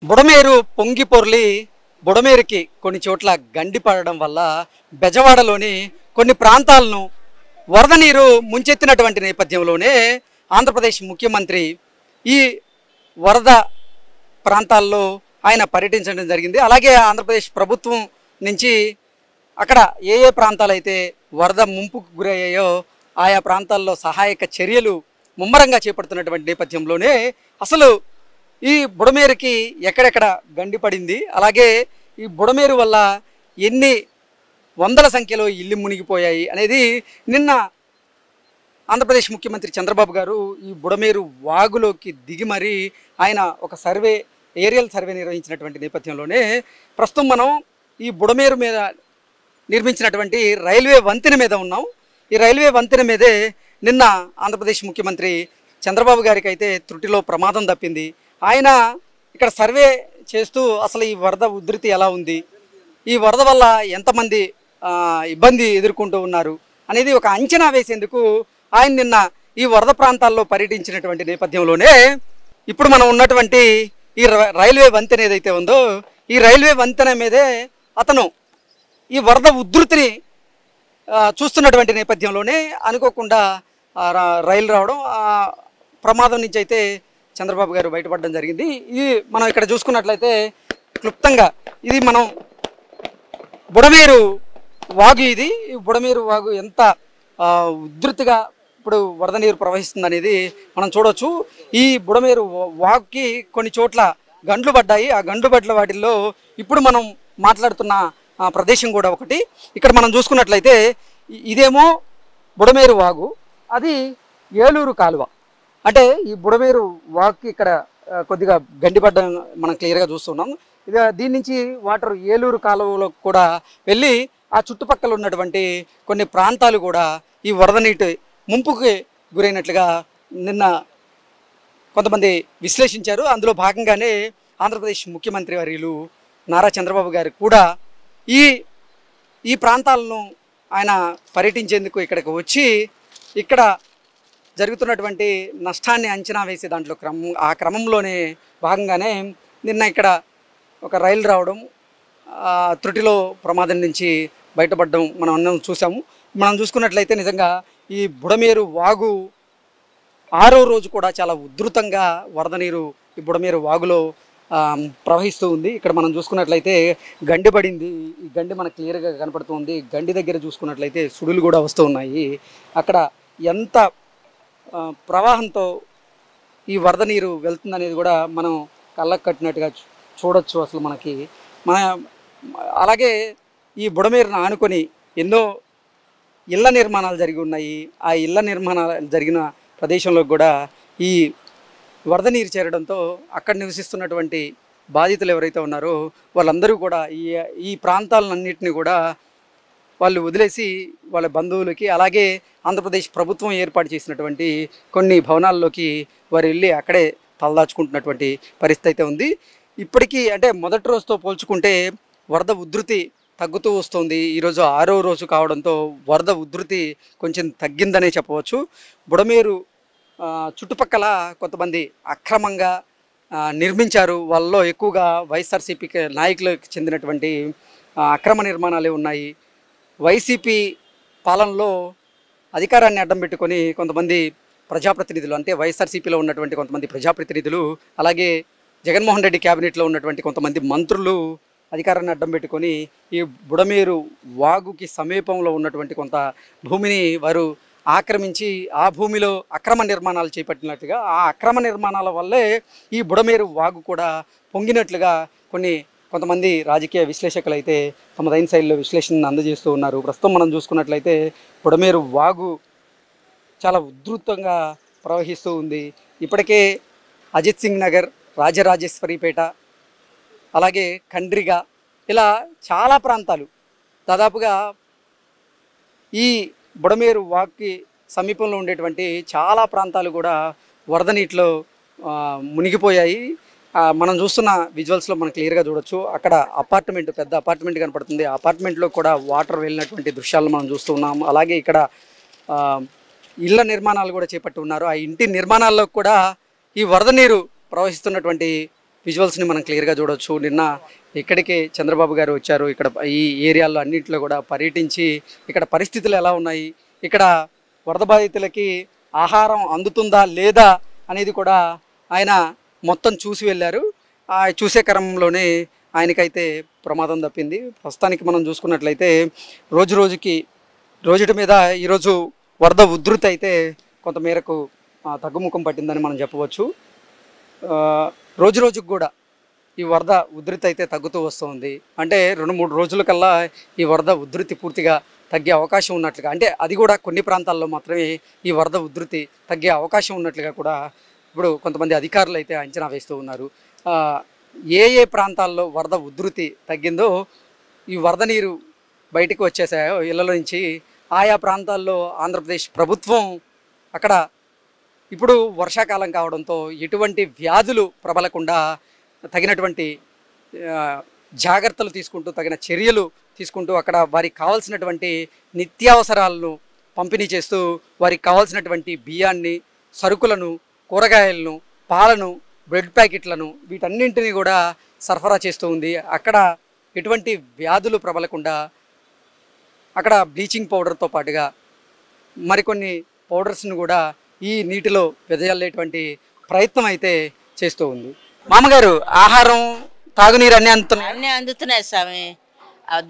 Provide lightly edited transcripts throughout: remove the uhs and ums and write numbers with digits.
బుడమేరు పొంగి పొర్లి బుడమేరుకి కొన్ని చోట్ల గండి పడడం వల్ల బెజవాడలోని కొన్ని ప్రాంతాలను వరద నీరు ముంచెత్తినటువంటి నేపథ్యంలోనే ఆంధ్రప్రదేశ్ ముఖ్యమంత్రి ఈ వరద ప్రాంతాల్లో ఆయన పర్యటించడం జరిగింది. అలాగే ఆంధ్రప్రదేశ్ ప్రభుత్వం నుంచి అక్కడ ఏ ఏ ప్రాంతాలైతే వరద ముంపుకు గురయ్యాయో ఆయా ప్రాంతాల్లో సహాయక చర్యలు ముమ్మరంగా చేపడుతున్నటువంటి నేపథ్యంలోనే అసలు ఈ బుడమేరుకి ఎక్కడెక్కడ గండి పడింది, అలాగే ఈ బుడమేరు వల్ల ఎన్ని వందల సంఖ్యలో ఇల్లు మునిగిపోయాయి అనేది నిన్న ఆంధ్రప్రదేశ్ ముఖ్యమంత్రి చంద్రబాబు గారు ఈ బుడమేరు వాగులోకి దిగి మరీ ఆయన ఒక ఏరియల్ సర్వే నిర్వహించినటువంటి నేపథ్యంలోనే ప్రస్తుతం మనం ఈ బుడమేరు మీద నిర్మించినటువంటి రైల్వే వంతెన మీద ఉన్నాం. ఈ రైల్వే వంతెన మీదే నిన్న ఆంధ్రప్రదేశ్ ముఖ్యమంత్రి చంద్రబాబు గారికి అయితే త్రుటిలో ప్రమాదం తప్పింది. ఆయన ఇక్కడ సర్వే చేస్తూ అసలు ఈ వరద ఉధృతి ఎలా ఉంది, ఈ వరద వల్ల ఎంతమంది ఇబ్బంది ఎదుర్కొంటూ ఉన్నారు అనేది ఒక అంచనా వేసేందుకు ఆయన నిన్న ఈ వరద ప్రాంతాల్లో పర్యటించినటువంటి నేపథ్యంలోనే ఇప్పుడు మనం ఉన్నటువంటి ఈ రైల్వే వంతెన ఏదైతే ఉందో ఈ రైల్వే వంతెన మీదే అతను ఈ వరద ఉధృతిని చూస్తున్నటువంటి నేపథ్యంలోనే అనుకోకుండా రైలు రావడం, ప్రమాదం నుంచి అయితే చంద్రబాబు గారు బయటపడడం జరిగింది. ఇది మనం ఇక్కడ చూసుకున్నట్లయితే క్లుప్తంగా ఇది మనం బుడమేరు వాగు, ఇది బుడమేరు వాగు ఎంత ఉధృతిగా ఇప్పుడు వరద నీరు ప్రవహిస్తుంది అనేది మనం చూడవచ్చు. ఈ బుడమేరు వాగుకి కొన్ని చోట్ల గండ్లు పడ్డాయి. ఆ గండ్లు పడ్డ వాటిల్లో ఇప్పుడు మనం మాట్లాడుతున్న ప్రదేశం కూడా ఒకటి. ఇక్కడ మనం చూసుకున్నట్లయితే ఇదేమో బుడమేరు వాగు, అది ఏలూరు కాలువ. అంటే ఈ బుడమేరు వాగుకి ఇక్కడ కొద్దిగా గండిపడ్డం మనం క్లియర్గా చూస్తున్నాం. దీని నుంచి వాటర్ ఏలూరు కాలువలో కూడా వెళ్ళి ఆ చుట్టుపక్కల ఉన్నటువంటి కొన్ని ప్రాంతాలు కూడా ఈ వరద నీటి ముంపుకి గురైనట్లుగా నిన్న కొంతమంది విశ్లేషించారు. అందులో భాగంగానే ఆంధ్రప్రదేశ్ ముఖ్యమంత్రి వర్యులు నారా చంద్రబాబు గారు కూడా ఈ ప్రాంతాలను ఆయన పర్యటించేందుకు ఇక్కడికి వచ్చి ఇక్కడ జరుగుతున్నటువంటి నష్టాన్ని అంచనా వేసే దాంట్లో క్రమంలోనే భాగంగానే నిన్న ఇక్కడ ఒక రైలు రావడం, త్రుటిలో ప్రమాదం నుంచి బయటపడడం మనం అన్నం చూసాము. మనం చూసుకున్నట్లయితే నిజంగా ఈ బుడమేరు వాగు 6వ రోజు కూడా చాలా ఉధృతంగా వరద నీరు ఈ బుడమేరు వాగులో ప్రవహిస్తూ ఉంది. ఇక్కడ మనం చూసుకున్నట్లయితే గండి పడింది, ఈ గండి మనకు క్లియర్గా కనపడుతుంది. గండి దగ్గర చూసుకున్నట్లయితే సుడులు కూడా వస్తూ ఉన్నాయి. అక్కడ ఎంత ప్రవాహంతో ఈ వరద నీరు వెళ్తుందనేది కూడా మనం కళ్ళకు కట్టినట్టుగా చూడొచ్చు. అసలు మనకి అలాగే ఈ బుడమేరును ఆనుకొని ఎన్నో ఇళ్ల నిర్మాణాలు జరిగి ఉన్నాయి. ఆ ఇళ్ల నిర్మాణాలు జరిగిన ప్రదేశంలో కూడా ఈ వరద నీరు చేరడంతో అక్కడ నివసిస్తున్నటువంటి బాధితులు ఎవరైతే ఉన్నారో వాళ్ళందరూ కూడా ఈ ప్రాంతాలన్నింటినీ కూడా వాళ్ళు వదిలేసి వాళ్ళ బంధువులకి, అలాగే ఆంధ్రప్రదేశ్ ప్రభుత్వం ఏర్పాటు చేసినటువంటి కొన్ని భవనాల్లోకి వారు వెళ్ళి అక్కడే తలదాచుకుంటున్నటువంటి పరిస్థితి అయితే ఉంది. ఇప్పటికీ అంటే మొదటి రోజుతో పోల్చుకుంటే వరద ఉధృతి తగ్గుతూ వస్తుంది. ఈరోజు 6వ రోజు కావడంతో వరద ఉధృతి కొంచెం తగ్గిందనే చెప్పవచ్చు. బుడమేరు చుట్టుపక్కల కొంతమంది అక్రమంగా నిర్మించారు. వాళ్ళలో ఎక్కువగా వైఎస్ఆర్సీపీ నాయకులకు చెందినటువంటి అక్రమ నిర్మాణాలే ఉన్నాయి. వైసీపీ పాలనలో అధికారాన్ని అడ్డం పెట్టుకొని కొంతమంది ప్రజాప్రతినిధులు, అంటే వైఎస్ఆర్సీపీలో ఉన్నటువంటి కొంతమంది ప్రజాప్రతినిధులు, అలాగే జగన్మోహన్ రెడ్డి క్యాబినెట్లో ఉన్నటువంటి కొంతమంది మంత్రులు అధికారాన్ని అడ్డం పెట్టుకొని ఈ బుడమేరు వాగుకి సమీపంలో ఉన్నటువంటి కొంత భూమిని వారు ఆక్రమించి ఆ భూమిలో అక్రమ నిర్మాణాలు చేపట్టినట్లుగా, ఆ అక్రమ నిర్మాణాల వల్లే ఈ బుడమేరు వాగు కూడా పొంగినట్లుగా కొంతమంది రాజకీయ విశ్లేషకులు అయితే తమదైన శైలిలో విశ్లేషణను అందజేస్తూ ఉన్నారు. ప్రస్తుతం మనం చూసుకున్నట్లయితే బుడమేరు వాగు చాలా ఉధృతంగా ప్రవహిస్తూ ఉంది. ఇప్పటికే అజిత్ సింగ్ నగర్, రాజరాజేశ్వరిపేట, అలాగే కండ్రిగా, ఇలా చాలా ప్రాంతాలు దాదాపుగా ఈ బుడమేరు వాగుకి సమీపంలో ఉండేటువంటి చాలా ప్రాంతాలు కూడా వరద నీటిలో మునిగిపోయాయి. మనం చూస్తున్న విజువల్స్లో మనం క్లియర్గా చూడొచ్చు. అక్కడ పెద్ద అపార్ట్మెంట్ కనపడుతుంది. ఆ అపార్ట్మెంట్లో కూడా వాటర్ వెళ్ళినటువంటి దృశ్యాలను మనం చూస్తూ ఉన్నాము. అలాగే ఇక్కడ ఇళ్ల నిర్మాణాలు కూడా చేపట్టి ఉన్నారు. ఆ ఇంటి నిర్మాణాల్లో కూడా ఈ వరద నీరు ప్రవహిస్తున్నటువంటి విజువల్స్ని మనం క్లియర్గా చూడవచ్చు. నిన్న ఇక్కడికి చంద్రబాబు గారు వచ్చారు. ఇక్కడ ఈ ఏరియాల్లో అన్నింటిలో కూడా పర్యటించి ఇక్కడ పరిస్థితులు ఎలా ఉన్నాయి, ఇక్కడ వరద బాధితులకి ఆహారం అందుతుందా లేదా అనేది కూడా ఆయన మొత్తం చూసి వెళ్ళారు. చూసే క్రమంలోనే ఆయనకైతే ప్రమాదం తప్పింది. ప్రస్తుతానికి మనం చూసుకున్నట్లయితే రోజుటి మీద ఈరోజు వరద ఉధృతి అయితే కొంతమేరకు తగ్గుముఖం పట్టిందని మనం చెప్పవచ్చు. రోజుకు కూడా ఈ వరద ఉధృతి అయితే తగ్గుతూ వస్తుంది. అంటే 2-3 రోజుల కల్లా ఈ వరద ఉధృతి పూర్తిగా తగ్గే అవకాశం ఉన్నట్లుగా, అంటే అది కూడా కొన్ని ప్రాంతాల్లో మాత్రమే ఈ వరద ఉధృతి తగ్గే అవకాశం ఉన్నట్లుగా కూడా ఇప్పుడు కొంతమంది అధికారులు అయితే అంచనా వేస్తూ ఉన్నారు. ఏ ప్రాంతాల్లో వరద ఉధృతి తగ్గిందో, ఈ వరద నీరు బయటకు వచ్చేసాయో ఇళ్లలో నుంచి, ఆయా ప్రాంతాల్లో ఆంధ్రప్రదేశ్ ప్రభుత్వం అక్కడ ఇప్పుడు వర్షాకాలం కావడంతో ఎటువంటి వ్యాధులు ప్రబలకుండా తగినటువంటి జాగ్రత్తలు తీసుకుంటూ, తగిన చర్యలు తీసుకుంటూ అక్కడ వారికి కావాల్సినటువంటి నిత్యావసరాలను పంపిణీ చేస్తూ, వారికి కావాల్సినటువంటి బియ్యాన్ని, సరుకులను, కూరగాయలను, పాలను, బ్రెడ్ ప్యాకెట్లను వీటన్నింటినీ కూడా సరఫరా చేస్తూ ఉంది. అక్కడ ఎటువంటి వ్యాధులు ప్రబలకుండా అక్కడ బ్లీచింగ్ పౌడర్తో పాటుగా మరికొన్ని పౌడర్స్ను కూడా ఈ నీటిలో వెదజల్లేటువంటి ప్రయత్నం అయితే చేస్తూ ఉంది. మామగారు, ఆహారం, తాగునీరు అన్నీ అందుతున్నాయి స్వామి.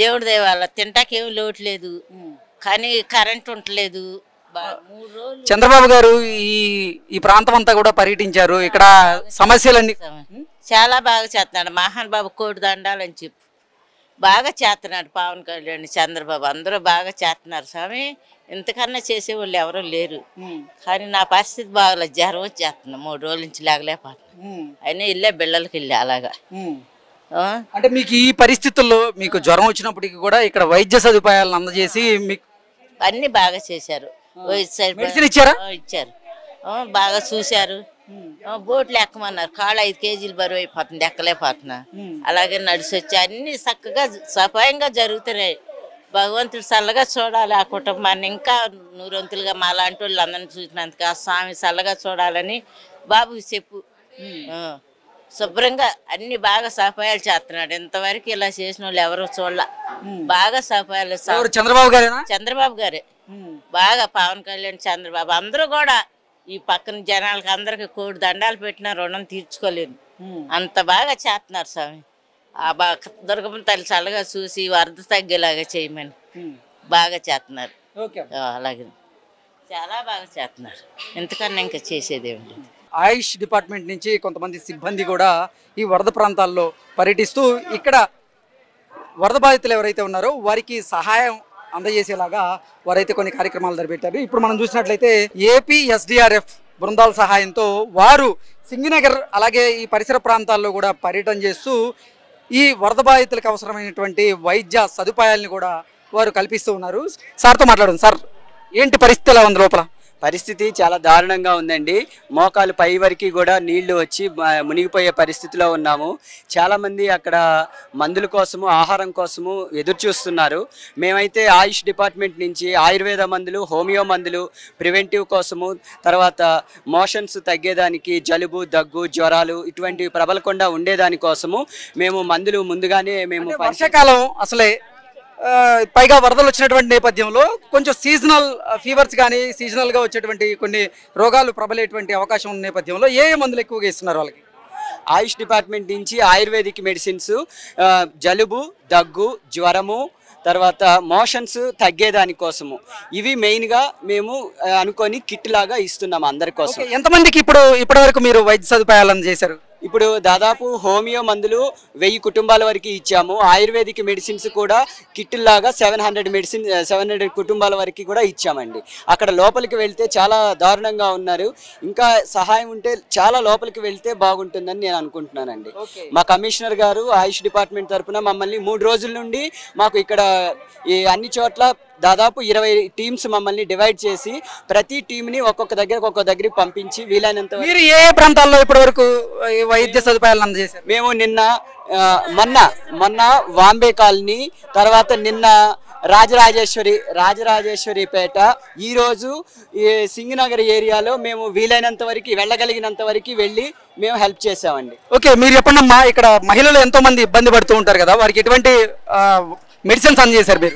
దేవుడి దేవాల తింటాకేం లోటు లేదు, కానీ కరెంట్ ఉండలేదు. చంద్రబాబు గారు ఈ ప్రాంతం అంతా కూడా పర్యటించారు. ఇక్కడ సమస్యలన్నీ చాలా బాగా చేస్తున్నాడు. మహాన్ బాబు కోటి దండాలని చెప్పు బాగా చేస్తున్నాడు. పవన్ కళ్యాణ్, చంద్రబాబు అందరూ బాగా చేస్తున్నారు స్వామి. ఇంతకన్నా చేసేవాళ్ళు ఎవరూ లేరు. కానీ నా పరిస్థితి బాగా జ్వరం వచ్చేస్తున్నా. 3 రోజుల నుంచి లేగలేకపోతున్నా. అయినా వెళ్ళే బిళ్ళలకి వెళ్ళి అలాగా. అంటే మీకు ఈ పరిస్థితుల్లో మీకు జ్వరం వచ్చినప్పటికీ కూడా ఇక్కడ వైద్య సదుపాయాలను అందజేసి మీకు అన్ని బాగా చేశారు. ఇచ్చారా? ఇచ్చారు. బాగా చూశారు. బోట్లు ఎక్కమన్నారు. కాళ్ళు 5 కేజీలు బరువు అయిపోతుంది, ఎక్కలేకపోతున్నా. అలాగే నడిచి వచ్చి అన్ని చక్కగా సపాయంగా జరుగుతున్నాయి. భగవంతుడు చల్లగా చూడాలి ఆ కుటుంబాన్ని. ఇంకా 100 వంతులుగా మా లాంటి వాళ్ళు అందరిని చూసినందుకు ఆ స్వామి చల్లగా చూడాలని బాబుకి చెప్పు. శుభ్రంగా అన్ని బాగా సఫాయాలు చేస్తున్నాడు. ఇంతవరకు ఇలా చేసిన వాళ్ళు ఎవరు చూడాల. బాగా సఫాయాలు. చంద్రబాబు గారే బాగా. పవన్ కళ్యాణ్, చంద్రబాబు అందరూ కూడా ఈ పక్కన జనాలకి అందరికి కోడి దండాలు పెట్టినా రుణం తీర్చుకోలేదు. అంత బాగా చేస్తున్నారు స్వామి. ఆ దుర్గమ్మ తల్లి చల్లగా చూసి వరద తగ్గేలాగా చేయమని బాగా చేస్తున్నారు. అలాగే చాలా బాగా చేస్తున్నారు. ఇంతకన్నా ఇంకా చేసేది ఏమిటి. ఆయుష్ డిపార్ట్మెంట్ నుంచి కొంతమంది సిబ్బంది కూడా ఈ వరద ప్రాంతాల్లో పర్యటిస్తూ ఇక్కడ వరద బాధితులు ఎవరైతే ఉన్నారో వారికి సహాయం అందజేసేలాగా వారైతే కొన్ని కార్యక్రమాలు జరిపెట్టారు. ఇప్పుడు మనం చూసినట్లయితే ఏపీ SDRF బృందాల సహాయంతో వారు సింగినగర్ అలాగే ఈ పరిసర ప్రాంతాల్లో కూడా పర్యటన చేస్తూ ఈ వరద బాధితులకు అవసరమైనటువంటి వైద్య సదుపాయాలను కూడా వారు కల్పిస్తూ ఉన్నారు. సార్తో మాట్లాడండి. సార్, ఏంటి పరిస్థితి ఎలా ఉంది లోపల? పరిస్థితి చాలా దారుణంగా ఉందండి. మోకాలు పై వరకు కూడా నీళ్లు వచ్చి మునిగిపోయే పరిస్థితిలో ఉన్నాము. చాలామంది అక్కడ మందుల కోసము, ఆహారం కోసము ఎదురు చూస్తున్నారు. మేమైతే ఆయుష్ డిపార్ట్మెంట్ నుంచి ఆయుర్వేద మందులు, హోమియో మందులు, ప్రివెంటివ్ కోసము, తర్వాత మోషన్స్ తగ్గేదానికి, జలుబు, దగ్గు, జ్వరాలు ఇటువంటివి ప్రబలకుండా ఉండేదానికోసము మేము మందులు ముందుగానే మేము వర్షాకాలం అసలే పైగా వరదలు వచ్చినటువంటి నేపథ్యంలో కొంచెం సీజనల్ ఫీవర్స్ కానీ సీజనల్గా వచ్చేటువంటి కొన్ని రోగాలు ప్రబలేటువంటి అవకాశం ఉన్న నేపథ్యంలో ఏ మందులు ఎక్కువగా ఇస్తున్నారు వాళ్ళకి? ఆయుష్ డిపార్ట్మెంట్ నుంచి ఆయుర్వేదిక్ మెడిసిన్స్, జలుబు, దగ్గు, జ్వరము, తర్వాత మోషన్స్ తగ్గేదానికోసము ఇవి మెయిన్గా మేము అనుకొని కిట్ లాగా ఇస్తున్నాము అందరి కోసం. ఎంతమందికి ఇప్పటి వరకు మీరు వైద్య సదుపాయాలు అందజేశారు? ఇప్పుడు దాదాపు హోమియో మందులు 1000 కుటుంబాల వరకు ఇచ్చాము. ఆయుర్వేదిక్ మెడిసిన్స్ కూడా కిట్టులాగా 700 కుటుంబాల వరకు కూడా ఇచ్చామండి. అక్కడ లోపలికి వెళ్తే చాలా దారుణంగా ఉన్నారు. ఇంకా సహాయం ఉంటే చాలా లోపలికి వెళ్తే బాగుంటుందని నేను అనుకుంటున్నానండి. మా కమిషనర్ గారు ఆయుష్ డిపార్ట్మెంట్ తరఫున మమ్మల్ని 3 రోజుల నుండి మాకు ఇక్కడ ఈ అన్ని చోట్ల దాదాపు 20 టీమ్స్ మమ్మల్ని డివైడ్ చేసి ప్రతి టీంని ఒక్కొక్క దగ్గర పంపించి వీలైనంత. మీరు ఏ ప్రాంతాల్లో ఇప్పటి వరకు వైద్య సదుపాయాలు అందజేశారు? మేము మొన్న వాంబే కాలనీ, తర్వాత నిన్న రాజరాజేశ్వరిపేట ఈరోజు ఈ సింగనగర్ ఏరియాలో మేము వీలైనంత వరకు వెళ్ళగలిగినంత వరకు వెళ్ళి మేము హెల్ప్ చేసామండి. ఓకే, మీరు చెప్పండి అమ్మా, ఇక్కడ మహిళలు ఎంతో మంది ఇబ్బంది పడుతూ ఉంటారు కదా, వారికి ఎటువంటి మెడిసిన్స్ అందజేశారు మీరు?